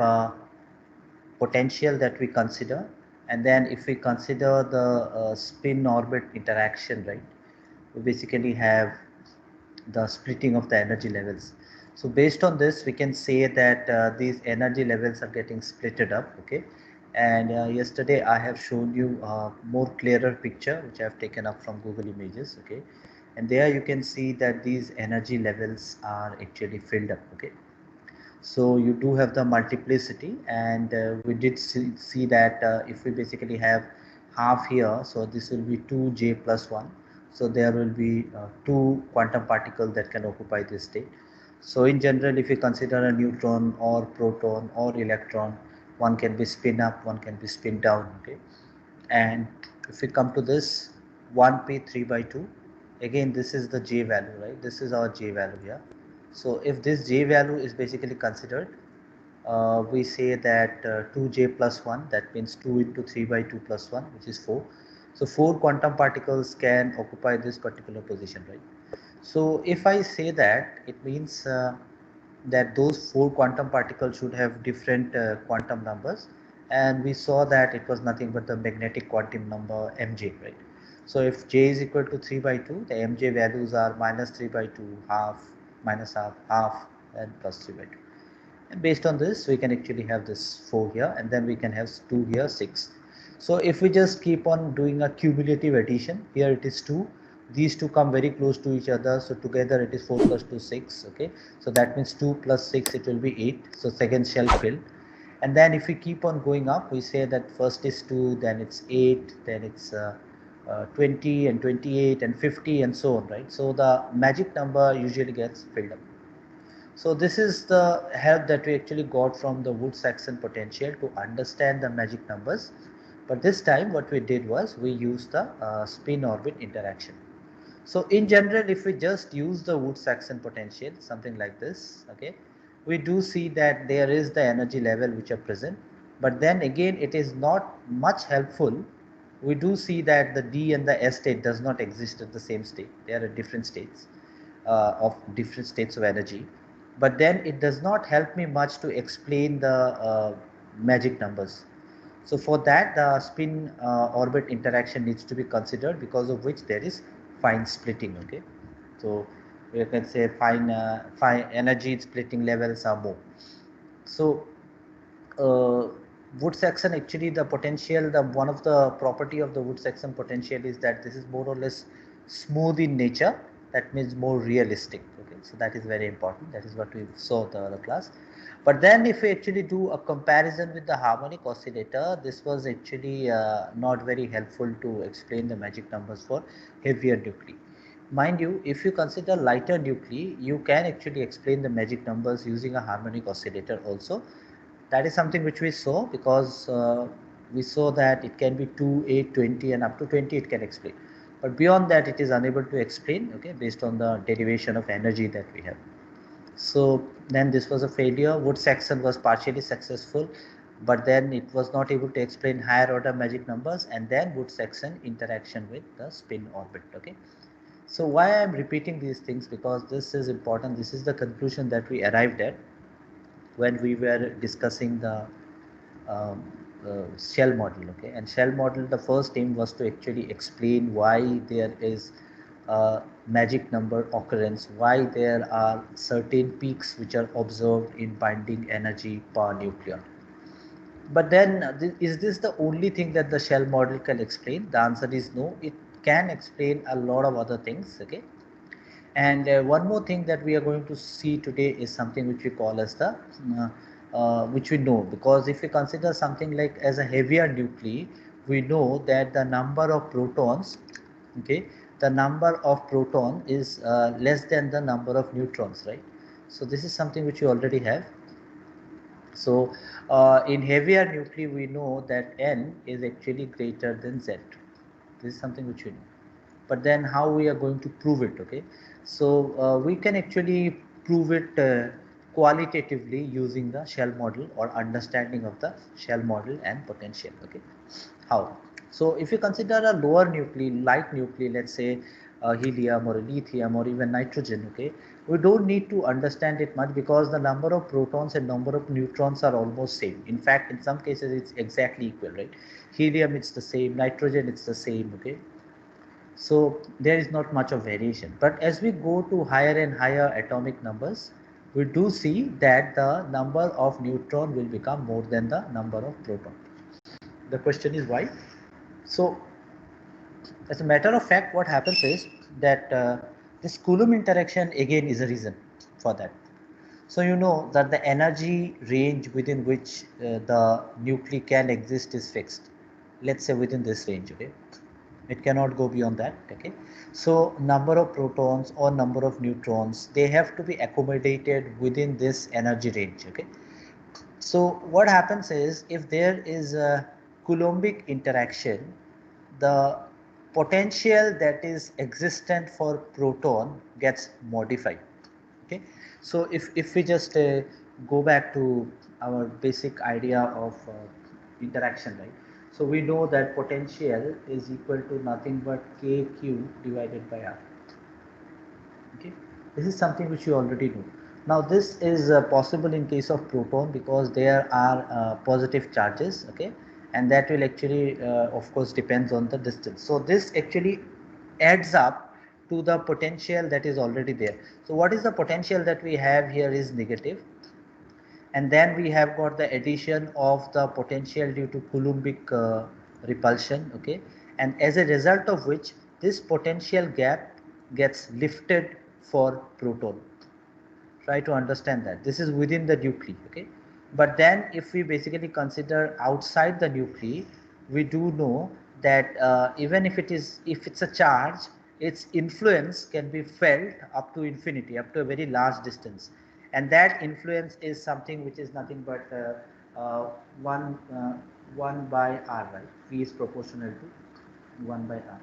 a potential that we consider, and then if we consider the spin orbit interaction, right, we basically have the splitting of the energy levels. So based on this, we can say that these energy levels are getting splitted up. Okay, and yesterday I have shown you a more clearer picture which I have taken up from Google Images. Okay, and there you can see that these energy levels are actually filled up. Okay, so you do have the multiplicity, and we did see that if we basically have half here, so this will be 2j plus 1. So there will be two quantum particles that can occupy this state. So in general, if you consider a neutron or proton or electron, one can be spin up, one can be spin down. Okay, and if we come to this 1p 3 by 2, again this is the j value, right? This is our j value here. So if this j value is basically considered, we say that 2j plus 1, that means 2 into 3 by 2 plus 1, which is 4. So 4 quantum particles can occupy this particular position, right? So if I say that, it means that those 4 quantum particles should have different quantum numbers, and we saw that it was nothing but the magnetic quantum number mj, right? So if j is equal to 3 by 2, the mj values are minus 3 by 2, half, minus half, half, and plus 3 by 2. And based on this, we can actually have this 4 here, and then we can have 2 here, 6. So if we just keep on doing a cumulative addition, here it is 2, these two come very close to each other, so together it is 4 plus 2 6. Okay, so that means 2 plus 6, it will be 8. So second shell filled, and then if we keep on going up, we say that first is 2, then it's 8, then it's 20 and 28 and 50 and so on, right? So the magic number usually gets filled up. So this is the help that we actually got from the Woods-Saxon potential to understand the magic numbers. But this time what we did was we used the spin orbit interaction. So in general, if we just use the Woods-Saxon potential, something like this, okay, we do see that there is the energy level which are present. But then again, it is not much helpful. We do see that the D and the S state does not exist at the same state. They are at different states of different states of energy. But then it does not help me much to explain the magic numbers. So for that, the spin orbit interaction needs to be considered, because of which there is fine splitting. Okay, so we can say fine energy splitting levels are more. So uh, Woods-Saxon, actually the potential, the one of the property of the Woods-Saxon potential is that this is more or less smooth in nature. That means more realistic. Okay, so that is very important. That is what we saw the other class. But then if we actually do a comparison with the harmonic oscillator, this was actually not very helpful to explain the magic numbers for heavier nuclei. Mind you, if you consider lighter nuclei, you can actually explain the magic numbers using a harmonic oscillator also. That is something which we saw, because we saw that it can be 2, 8, 20, and up to 20 it can explain. But beyond that, it is unable to explain, okay, based on the derivation of energy that we have. So then this was a failure. Woods-Saxon was partially successful, but then it was not able to explain higher order magic numbers, and then Woods-Saxon interaction with the spin orbit. Okay. So why I am repeating these things, because this is important. This is the conclusion that we arrived at when we were discussing the um, shell model. Okay, and shell model, the first aim was to actually explain why there is magic number occurrence, why there are certain peaks which are observed in binding energy per nucleon. But then is this the only thing that the shell model can explain? The answer is no. It can explain a lot of other things. Okay, and one more thing that we are going to see today is something which we call as the which we know, because if we consider something like as a heavier nuclei, we know that the number of protons, okay, the number of proton is less than the number of neutrons, right? So this is something which you already have. So in heavier nuclei, we know that N is actually greater than Z. This is something which we know. But then how we are going to prove it? Okay, so we can actually prove it qualitatively using the shell model, or understanding of the shell model and potential. Okay, how? So if you consider a lower nuclei, light nuclei, let's say helium or lithium or even nitrogen, okay, We don't need to understand it much because the number of protons and number of neutrons are almost same. In fact, in some cases it's exactly equal, right? Helium it's the same, nitrogen it's the same, okay? So there is not much of variation. But as we go to higher and higher atomic numbers, we do see that the number of neutron will become more than the number of proton. The question is why? So as a matter of fact, what happens is that this Coulomb interaction again is a reason for that. So you know that the energy range within which the nuclei can exist is fixed. Let's say within this range, okay? It cannot go beyond that, okay? So number of protons or number of neutrons, they have to be accommodated within this energy range, okay? So what happens is if there is a Coulombic interaction, the potential that is existent for proton gets modified, okay? So if we just go back to our basic idea of interaction, right? So we know that potential is equal to nothing but kq divided by r, okay? This is something which you already know. Now this is possible in case of proton because there are positive charges, okay? And that will actually of course depends on the distance. So this actually adds up to the potential that is already there. So what is the potential that we have here is negative, and then we have got the addition of the potential due to Coulombic repulsion, okay? And as a result of which this potential gap gets lifted for proton. Try to understand that this is within the nuclei, okay? But then if we basically consider outside the nuclei, we do know that even if it's a charge, its influence can be felt up to infinity, up to a very large distance, and that influence is something which is nothing but uh, 1 1 by r, right? V is proportional to 1 by r.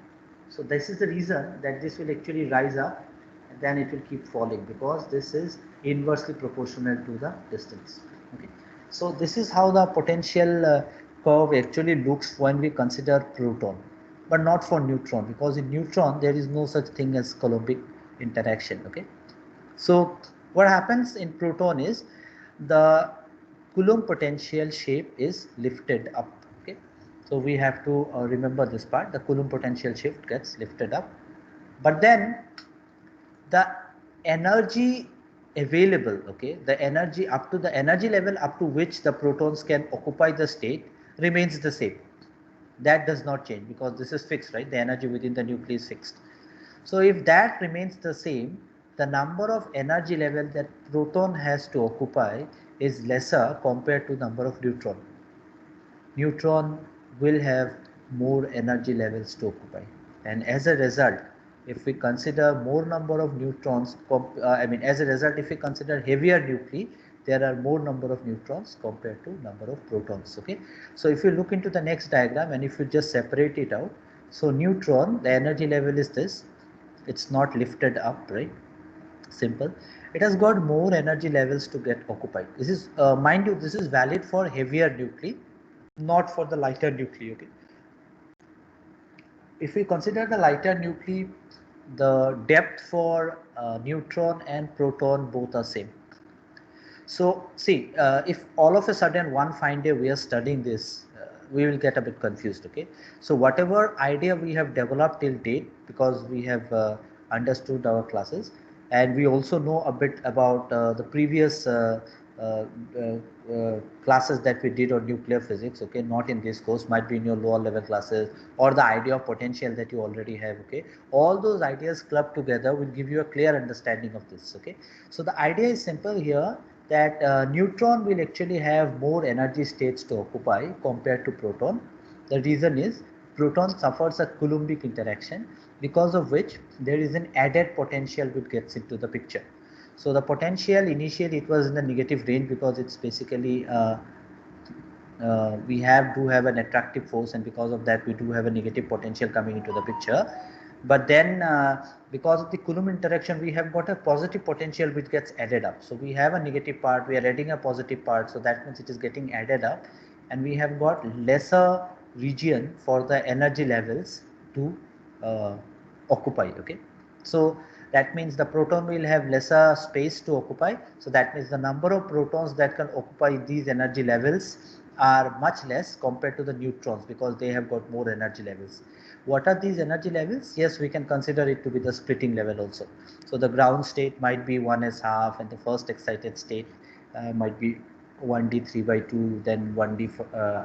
So this is the reason that this will actually rise up and then it will keep falling because this is inversely proportional to the distance, okay? So this is how the potential curve actually looks when we consider proton, but not for neutron, because in neutron there is no such thing as Coulombic interaction, okay? So what happens in proton is the Coulomb potential shape is lifted up, okay? So we have to remember this part. The Coulomb potential shift gets lifted up, but then the energy available, okay, the energy up to the energy level up to which the protons can occupy the state remains the same. That does not change because this is fixed, right? The energy within the nucleus is fixed. So if that remains the same, the number of energy level that proton has to occupy is lesser compared to number of neutron. Neutron will have more energy levels to occupy, and as a result, if we consider more number of neutrons, as a result, if we consider heavier nuclei, there are more number of neutrons compared to number of protons, okay? So if you look into the next diagram and if you just separate it out, so neutron, the energy level is this, it's not lifted up, right? Simple. It has got more energy levels to get occupied. This is mind you, this is valid for heavier nuclei, not for the lighter nuclei, okay? If we consider the lighter nuclei, the depth for neutron and proton both are same. So see, if all of a sudden one fine day we are studying this, we will get a bit confused, okay? So whatever idea we have developed till date, because we have understood our classes, and we also know a bit about the previous uh, classes that we did on nuclear physics, okay? Not in this course, might be in your lower level classes, or the idea of potential that you already have, okay? All those ideas clubbed together will give you a clear understanding of this, okay? So the idea is simple here, that neutron will actually have more energy states to occupy compared to proton. The reason is proton suffers a Coulombic interaction, because of which there is an added potential which gets into the picture. So the potential initially it was in the negative range because it's basically we do have an attractive force, and because of that we do have a negative potential coming into the picture. But then because of the Coulomb interaction, we have got a positive potential which gets added up. So we have a negative part, we are adding a positive part, so that means it is getting added up, and we have got lesser region for the energy levels to uh, occupy, okay? So that means the proton will have lesser space to occupy. So that means the number of protons that can occupy these energy levels are much less compared to the neutrons, because they have got more energy levels. What are these energy levels? Yes, we can consider it to be the splitting level also. So the ground state might be 1s half, and the first excited state might be 1d 3 by 2, then 1d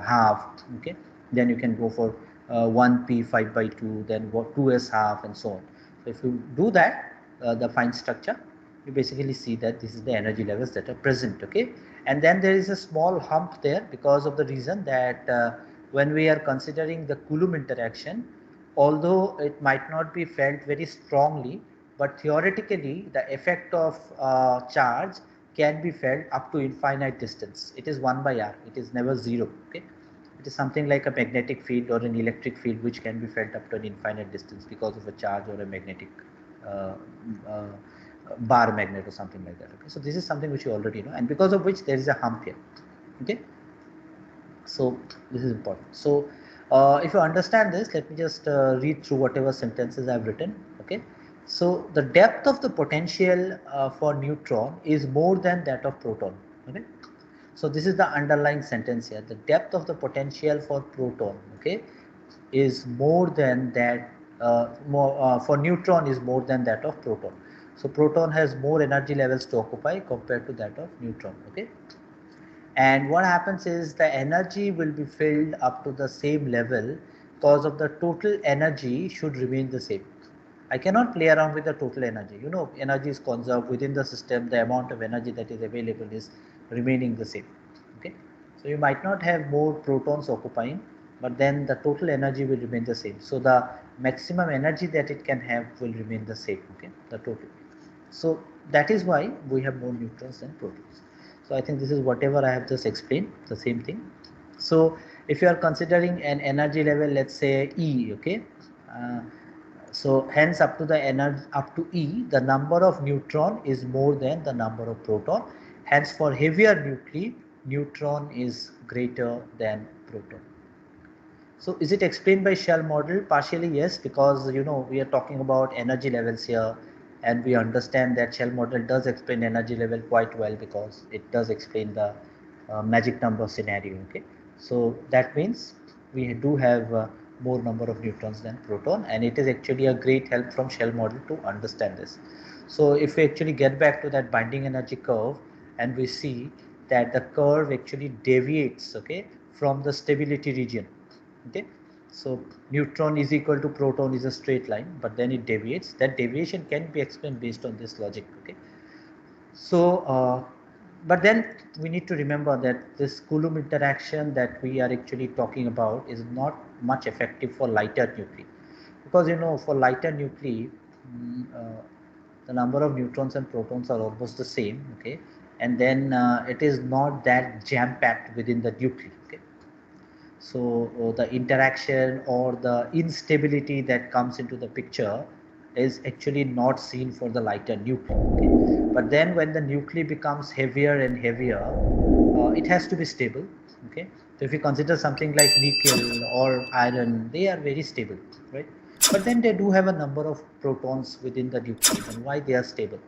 half. Okay, then you can go for 1p 5 by 2, then 2s half, and so on. So if you do that, the fine structure, you basically see that this is the energy levels that are present. Okay, and then there is a small hump there because of the reason that when we are considering the Coulomb interaction, although it might not be felt very strongly, but theoretically the effect of charge can be felt up to infinite distance. It is 1 by r, it is never 0. Okay, it is something like a magnetic field or an electric field which can be felt up to an infinite distance because of a charge or a magnetic uh, uh, bar magnet or something like that. Okay, so this is something which you already know, and because of which there is a hump here. Okay, so this is important. So if you understand this, let me just read through whatever sentences I have written. Okay, so the depth of the potential for neutron is more than that of proton. Okay, so this is the underlying sentence here. The depth of the potential for proton, okay, is more than that. For neutron is more than that of proton. So proton has more energy levels to occupy compared to that of neutron. Okay, and what happens is the energy will be filled up to the same level because of the total energy should remain the same. I cannot play around with the total energy. You know, energy is conserved within the system. The amount of energy that is available is remaining the same. Okay, so you might not have more protons occupying, but then the total energy will remain the same. So the maximum energy that it can have will remain the same. Okay, the total. So that is why we have more neutrons than protons. So I think this is whatever I have just explained, the same thing. So if you are considering an energy level, let's say E, okay, uh, so hence up to the energy up to E, the number of neutron is more than the number of proton. Hence for heavier nuclei, neutron is greater than proton. So is it explained by shell model? Partially yes, because you know we are talking about energy levels here, and we understand that shell model does explain energy level quite well because it does explain the magic number scenario. Okay, so that means we do have more number of neutrons than proton, and it is actually a great help from shell model to understand this. So if we actually get back to that binding energy curve, and we see that the curve actually deviates, okay, from the stability region. Okay, so neutron is equal to proton is a straight line, but then it deviates. That deviation can be explained based on this logic. Okay, so but then we need to remember that this Coulomb interaction that we are actually talking about is not much effective for lighter nuclei, because you know for lighter nuclei the number of neutrons and protons are almost the same. Okay, and then it is not that jam packed within the nuclei. Okay, so the interaction or the instability that comes into the picture is actually not seen for the lighter nuclei. Okay? But then when the nuclei becomes heavier and heavier, it has to be stable. Okay, so if you consider something like nickel or iron, they are very stable, right? But then they do have a number of protons within the nuclei. And why they are stable?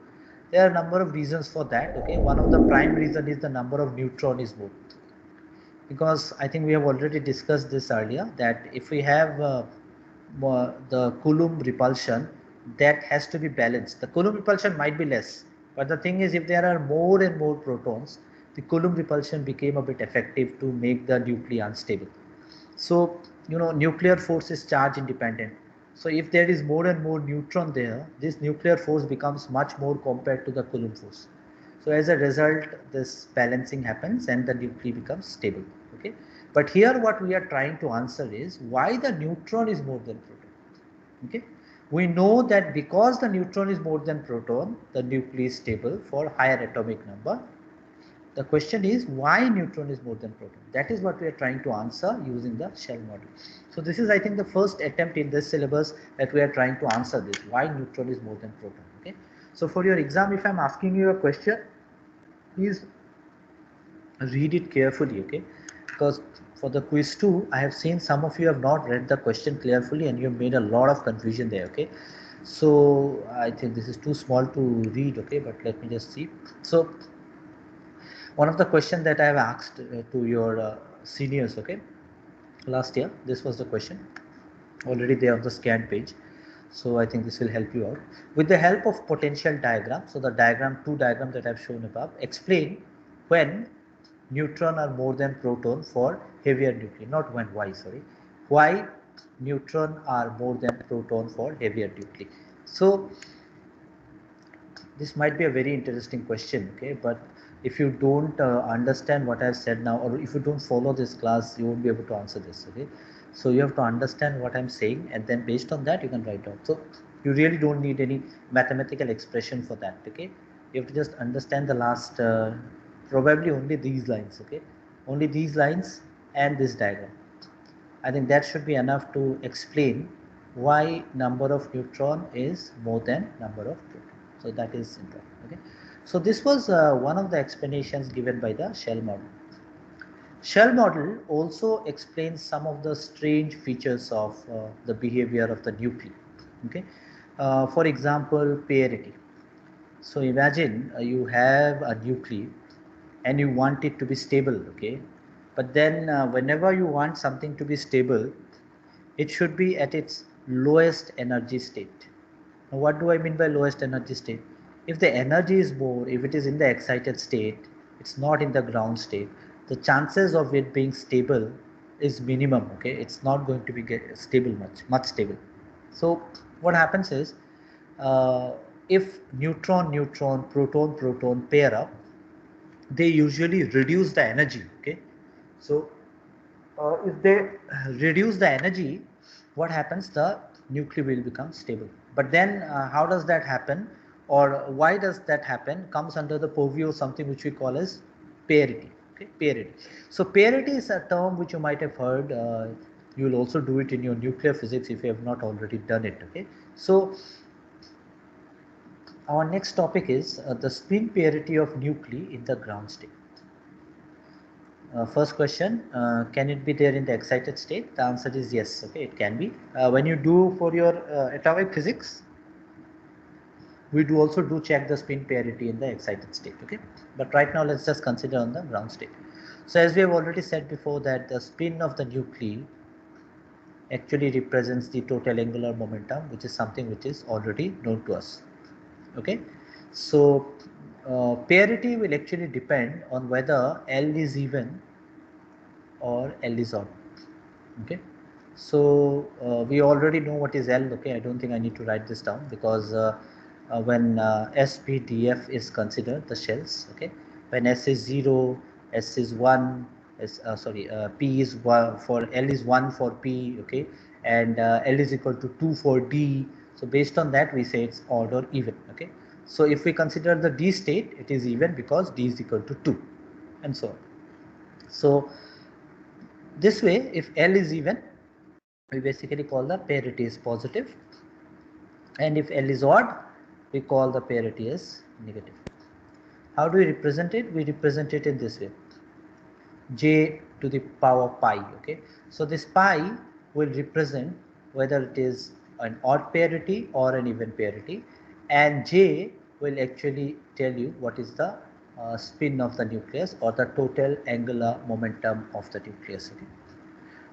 There are a number of reasons for that. Okay, one of the prime reason is the number of neutron is more, because I think we have already discussed this earlier, that if we have the Coulomb repulsion, that has to be balanced. The Coulomb repulsion might be less, but the thing is, if there are more and more protons, the Coulomb repulsion became a bit effective to make the nuclei unstable. So you know, nuclear force is charge independent. So if there is more and more neutron there, this nuclear force becomes much more compared to the Coulomb force. So as a result, this balancing happens and the nuclei becomes stable. Okay, but here what we are trying to answer is why the neutron is more than proton. Okay, we know that because the neutron is more than proton, the nuclei is stable for higher atomic number. The question is why neutron is more than proton. That is what we are trying to answer using the shell model. So this is, I think, the first attempt in this syllabus that we are trying to answer this, why neutron is more than proton. Okay, so for your exam, if I am asking you a question, please read it carefully. Okay, because for the quiz 2, I have seen some of you have not read the question carefully and you have made a lot of confusion there. Okay, So I think this is too small to read, okay, but let me just see. So one of the questions that I have asked to your seniors, okay, last year, this was the question already there on the scan page. So I think this will help you out. With the help of potential diagram, so the diagram, two diagrams that I've shown above, explain when neutron are more than proton for heavier nuclei, not when, why, sorry. Why neutron are more than proton for heavier nuclei. So this might be a very interesting question, okay, but if you don't understand what I've said now, or if you don't follow this class, you won't be able to answer this, okay. So you have to understand what I'm saying, and then based on that you can write down. So you really don't need any mathematical expression for that, okay. You have to just understand the last probably only these lines, okay, only these lines and this diagram. I think that should be enough to explain why number of neutron is more than number of proton. So that is important. Okay. So this was one of the explanations given by the shell model. Shell model also explains some of the strange features of the behavior of the nuclei. Okay. For example, pairity. So imagine you have a nuclei and you want it to be stable. Okay. But then whenever you want something to be stable, it should be at its lowest energy state. Now, what do I mean by lowest energy state? If the energy is more, if it is in the excited state, it's not in the ground state, the chances of it being stable is minimum, okay? It's not going to be stable much stable. So what happens is, uh, if neutron, neutron, proton, proton pair up, they usually reduce the energy, okay? So if they reduce the energy, what happens? The nuclei will become stable. But then how does that happen, or why does that happen, comes under the purview of something which we call as parity. Okay, parity. So parity is a term which you might have heard. You will also do it in your nuclear physics if you have not already done it. Okay. So our next topic is the spin parity of nuclei in the ground state. First question, can it be there in the excited state? The answer is yes, okay, it can be. When you do for your atomic physics, we do also do check the spin parity in the excited state, okay. But right now let's just consider on the ground state. So as we have already said before, that the spin of the nuclei actually represents the total angular momentum, which is something which is already known to us, okay. So parity will actually depend on whether L is even or L is odd. Okay. So we already know what is L. Okay, I don't think I need to write this down, because when SPDF is considered, the shells. Okay, when S is 0, S is 1, P is 1 for L is 1 for P. Okay, and L is equal to 2 for D. So based on that, we say it's odd or even. Okay, so if we consider the D state, it is even because D is equal to 2, and so on. So this way, if L is even, we basically call the parity is positive, and if L is odd, we call the parity as negative. How do we represent it? We represent it in this way: j to the power pi. Okay, so this pi will represent whether it is an odd parity or an even parity, and j will actually tell you what is the spin of the nucleus, or the total angular momentum of the nucleus. Okay.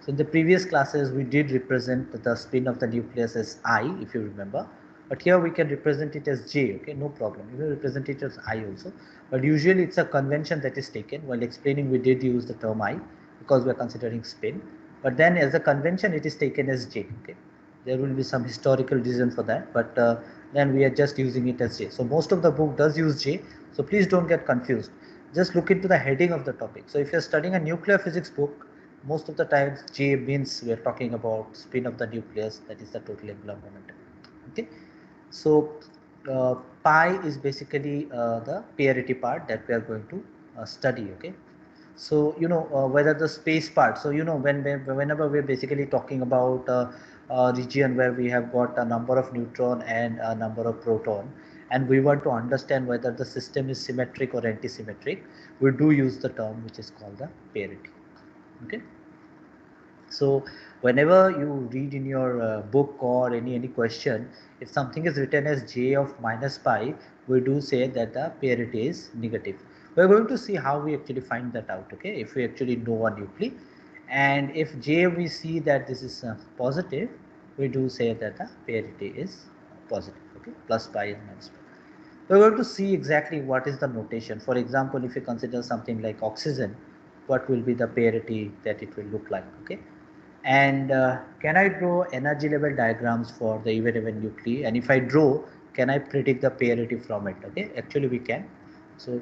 So in the previous classes, we did represent the spin of the nucleus as I, if you remember. But here we can represent it as J, okay, no problem. We will represent it as I also. But usually it's a convention that is taken. While explaining, we did use the term I because we are considering spin. But then as a convention, it is taken as J, okay. There will be some historical reason for that, but then we are just using it as J. So most of the book does use J. So please don't get confused. Just look into the heading of the topic. So if you're studying a nuclear physics book, most of the times J means we are talking about spin of the nucleus, that is the total angular momentum. Okay, so pi is basically the parity part that we are going to study. Okay, so you know whether the space part. So you know whenever we're basically talking about a region where we have got a number of neutron and a number of proton, and we want to understand whether the system is symmetric or anti-symmetric, we do use the term which is called the parity. Okay. So whenever you read in your book or any question, if something is written as j of minus pi, we do say that the parity is negative. We're going to see how we actually find that out, okay, if we actually know a nuclei. And if j we see that this is positive, we do say that the parity is positive, okay, plus pi and minus pi. We're going to see exactly what is the notation. For example, if you consider something like oxygen, what will be the parity that it will look like, okay. And can I draw energy level diagrams for the even nuclei? And if I draw, can I predict the parity from it? Okay, actually we can. So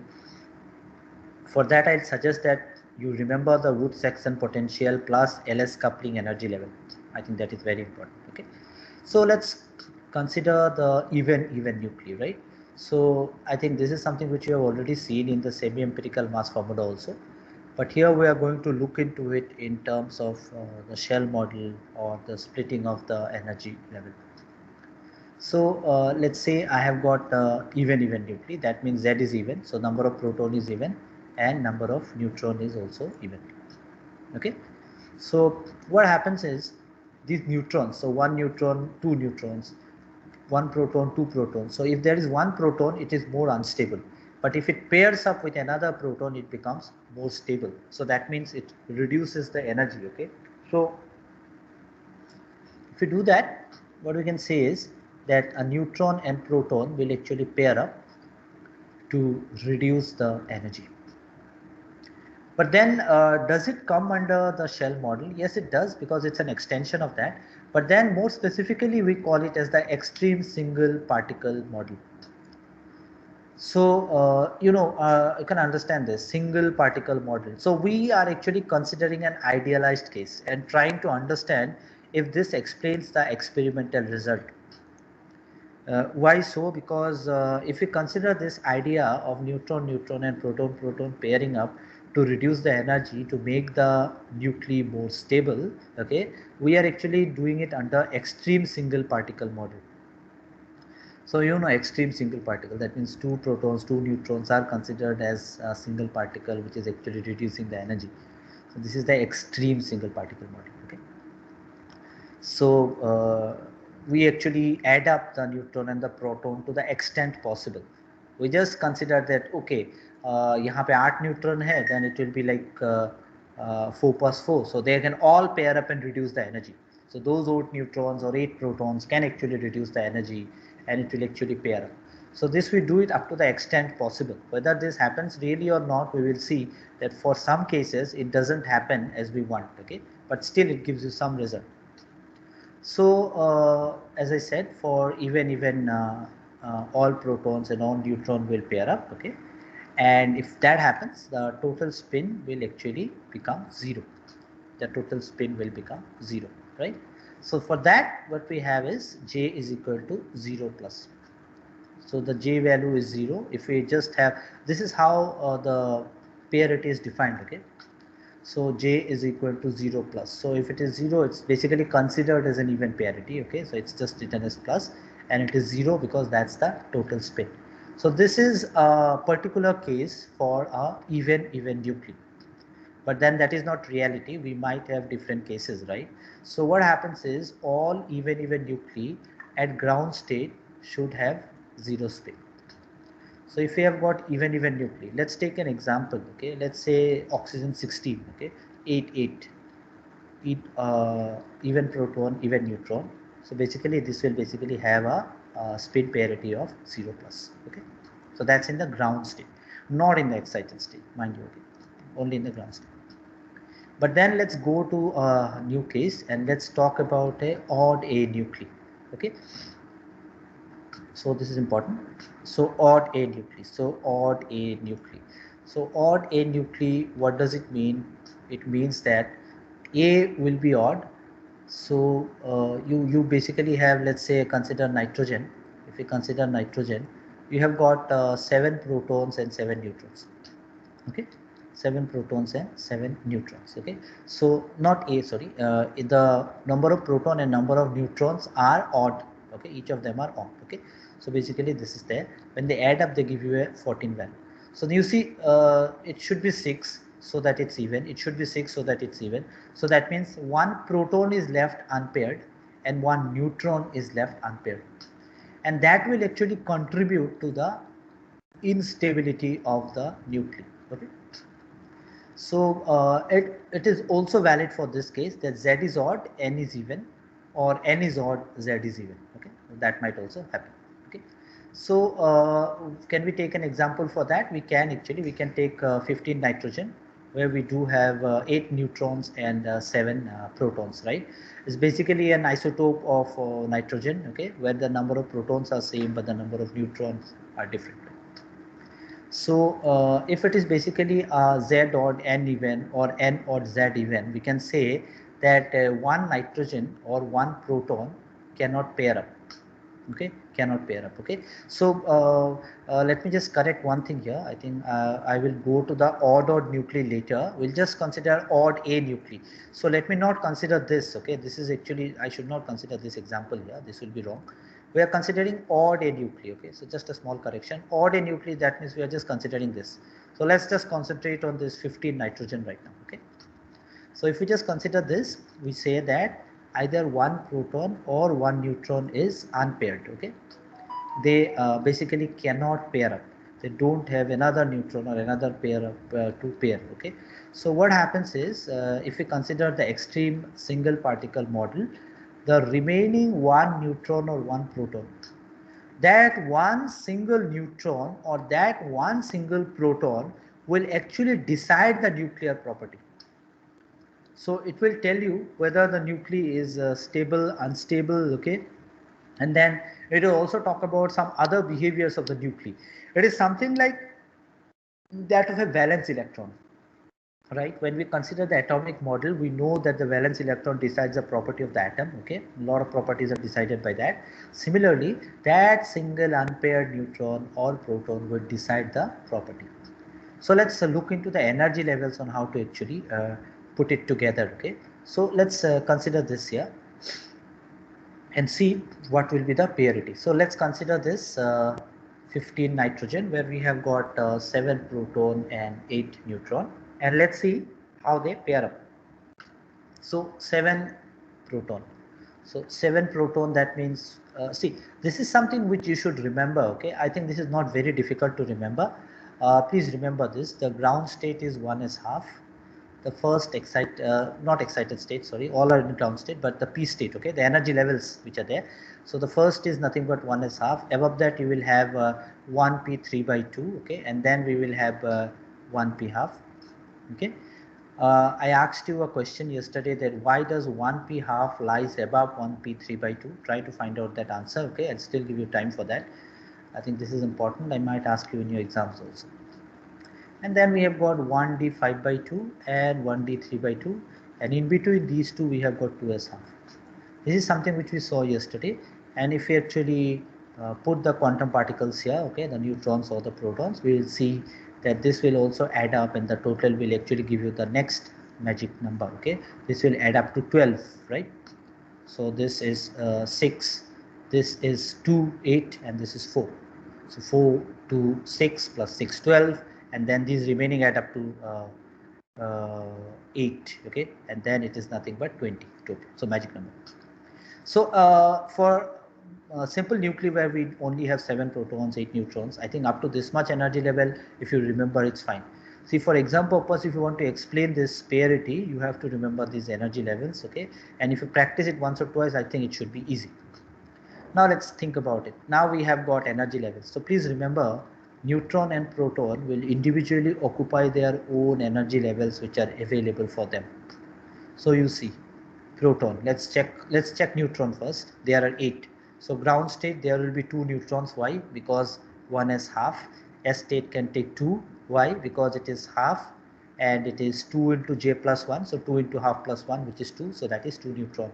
for that, I'll suggest that you remember the root section potential plus LS coupling energy level. I think that is very important. Okay, so let's consider the even nuclei, right? So I think this is something which you have already seen in the semi-empirical mass formula also. But here we are going to look into it in terms of the shell model or the splitting of the energy level. So let's say I have got even nuclei. That means Z is even. So number of proton is even and number of neutron is also even. Okay. So what happens is these neutrons. So one neutron, two neutrons, one proton, two protons. So if there is one proton, it is more unstable. But if it pairs up with another proton, it becomes more stable. So that means it reduces the energy. Okay. So if we do that, what we can say is that a neutron and proton will actually pair up to reduce the energy. But then does it come under the shell model? Yes, it does, because it's an extension of that. But then more specifically, we call it as the extreme single particle model. So, you can understand this single particle model. So we are actually considering an idealized case and trying to understand if this explains the experimental result. Why so? Because if we consider this idea of neutron-neutron and proton-proton pairing up to reduce the energy to make the nuclei more stable, okay, we are actually doing it under extreme single particle model. So extreme single particle, that means two protons, two neutrons are considered as a single particle which is actually reducing the energy. So this is the extreme single particle model. Okay. So we actually add up the neutron and the proton to the extent possible. We just consider that okay, यहाँ पे 8 neutron है, then it will be like 4 plus 4. So they can all pair up and reduce the energy. So those 8 neutrons or 8 protons can actually reduce the energy and it will actually pair up. So this we do it up to the extent possible. Whether this happens really or not, we will see that for some cases it doesn't happen as we want. Okay, but still it gives you some result. So as I said, for even all protons and all neutron will pair up, okay, and if that happens, the total spin will actually become 0. The total spin will become 0, right? So for that, what we have is j is equal to 0 plus. So the j value is 0. If we just have, this is how the parity is defined, okay. So j is equal to 0 plus. So if it is 0, it's basically considered as an even parity. Okay, so it's just written as plus, and it is 0 because that's the total spin. So this is a particular case for a even nuclei. But then that is not reality. We might have different cases, right? So what happens is all even nuclei at ground state should have 0 spin. So if we have got even nuclei, let's take an example. Okay, let's say oxygen 16. Okay, 8 8, even proton, even neutron. So basically, this will basically have a spin parity of 0 plus. Okay, so that's in the ground state, not in the excited state, mind you. Okay, only in the ground state. But then let's go to a new case and let's talk about a odd A nuclei. Okay, so this is important. So odd A nuclei. So odd A nuclei. So odd A nuclei, what does it mean? It means that A will be odd. So you basically have, let's say, consider nitrogen. If you consider nitrogen, you have got 7 protons and 7 neutrons. Okay, 7 protons and 7 neutrons. Okay, so not A, sorry, the number of proton and number of neutrons are odd. Okay, each of them are odd. Okay, so basically this is there. When they add up, they give you a 14 value. So you see, it should be 6. so that it's even. It should be 6 so that it's even. So that means one proton is left unpaired and one neutron is left unpaired. And that will actually contribute to the instability of the nuclei. Okay. So it is also valid for this case that Z is odd, N is even, or N is odd, Z is even. Okay, that might also happen. Okay, so can we take an example for that? We can actually, we can take 15 nitrogen, where we do have 8 neutrons and 7 protons, right? It's basically an isotope of nitrogen, okay, where the number of protons are same but the number of neutrons are different. So if it is basically Z odd N even or N odd Z even, we can say that one nitrogen or one proton cannot pair up. Okay, cannot pair up. Okay, so let me just correct one thing here. I think I will go to the odd nuclei later. We'll just consider odd A nuclei. So let me not consider this. Okay, this is actually, I should not consider this example here. This will be wrong. We are considering odd A nuclei. Okay, so just a small correction. Odd A nuclei, that means we are just considering this. So let's just concentrate on this 15 nitrogen right now. Okay, so if we just consider this, we say that either one proton or one neutron is unpaired. Okay, they basically cannot pair up. They don't have another neutron or another pair of, to pair. Okay, so what happens is if we consider the extreme single particle model, the remaining one neutron or one proton, that one single neutron or that one single proton will actually decide the nuclear property. So it will tell you whether the nuclei is stable, unstable, okay. And then it will also talk about some other behaviors of the nuclei. It is something like that of a valence electron, right? When we consider the atomic model, we know that the valence electron decides the property of the atom, okay. A lot of properties are decided by that. Similarly, that single unpaired neutron or proton will decide the property. So let's look into the energy levels on how to actually put it together. Okay, so let's consider this here and see what will be the parity. So let's consider this 15 nitrogen, where we have got 7 proton and 8 neutron, and let's see how they pair up. So 7 proton. So 7 proton, that means see, this is something which you should remember. Okay, I think this is not very difficult to remember. Please remember this: the ground state is 1s half. The first not excited state, sorry, all are in ground state, but the p state, okay, the energy levels which are there. So the first is nothing but 1s half. Above that you will have 1p 3/2, okay, and then we will have 1p half, okay. I asked you a question yesterday that why does 1p half lies above 1p 3/2. Try to find out that answer. Okay, I'll still give you time for that. I think this is important. I might ask you in your exams also. And then we have got 1d 5/2 and 1d 3/2, and in between these two we have got 2s half. This is something which we saw yesterday, and if we actually put the quantum particles here, okay, the neutrons or the protons, we will see that this will also add up, and the total will actually give you the next magic number. Okay, this will add up to 12, right? So this is 6, this is 2 8, and this is 4. So 4 2 6 plus 6 12, and then these remaining add up to 8, okay, and then it is nothing but 20 total. So magic number. So for simple nuclei where we only have 7 protons, 8 neutrons, I think up to this much energy level, if you remember, it's fine. See, for exam purpose, if you want to explain this parity, you have to remember these energy levels, okay? And if you practice it once or twice, I think it should be easy. Now let's think about it. Now we have got energy levels. So please remember, neutron and proton will individually occupy their own energy levels which are available for them. So you see, proton, let's check neutron first. There are 8. So ground state, there will be 2 neutrons. Why? Because 1s half. S state can take 2. Why? Because it is half, and it is 2 into j plus 1. So 2 into half plus 1, which is 2. So that is 2 neutron.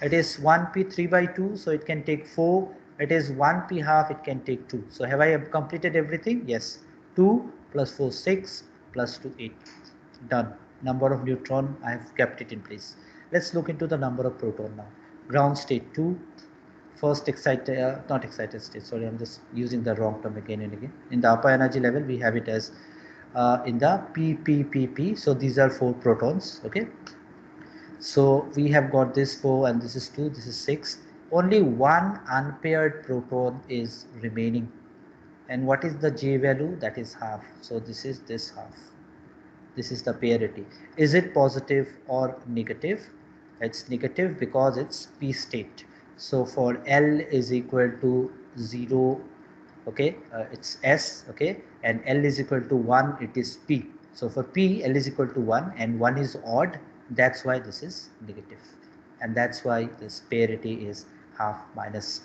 It is 1p 3/2. So it can take 4. It is 1p half. It can take 2. So have I completed everything? Yes. 2 plus 4 6 plus 2 8. Done. Number of neutron, I have kept it in place. Let's look into the number of proton now. Ground state 2. First excited, not excited state, sorry, I'm just using the wrong term again and again. In the upper energy level, we have it as in the p. So these are 4 protons. Okay, so we have got this 4 and this is 2, this is 6. Only one unpaired proton is remaining. And what is the J value? That is half. So this is this half. This is the parity. Is it positive or negative? It's negative because it's p state. So for L is equal to 0, okay, it's S, okay, and L is equal to 1, it is P. So for P, L is equal to 1 and 1 is odd, that's why this is negative. And that's why this parity is half minus.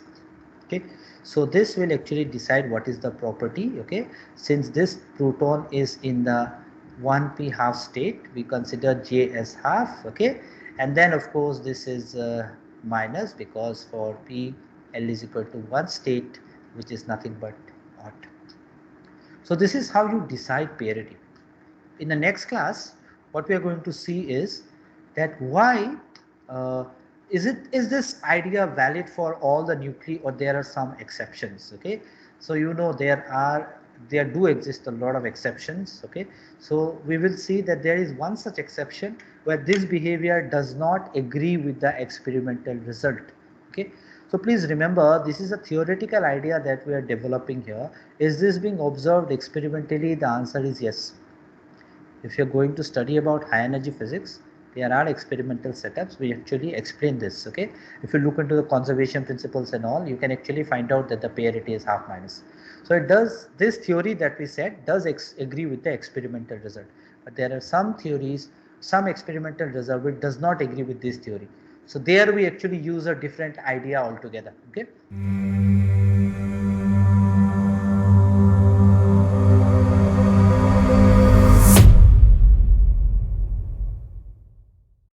Okay, so this will actually decide what is the property. Okay, since this proton is in the 1p half state, we consider J as half. Okay, and then of course this is minus, because for p L is equal to 1 state, which is nothing but odd. So this is how you decide parity. In the next class, what we are going to see is that why uh, is this idea valid for all the nuclei, or there are some exceptions. Okay, so there do exist a lot of exceptions. Okay, so we will see that there is one such exception where this behavior does not agree with the experimental result. Okay, so please remember, this is a theoretical idea that we are developing here. Is this being observed experimentally? The answer is yes. If you're going to study about high energy physics, there are experimental setups. We actually explain this. Okay, if you look into the conservation principles and all, you can actually find out that the parity is half minus. So it does, this theory that we said does agree with the experimental result, but there are some theories, some experimental result which does not agree with this theory. So there we actually use a different idea altogether. Okay.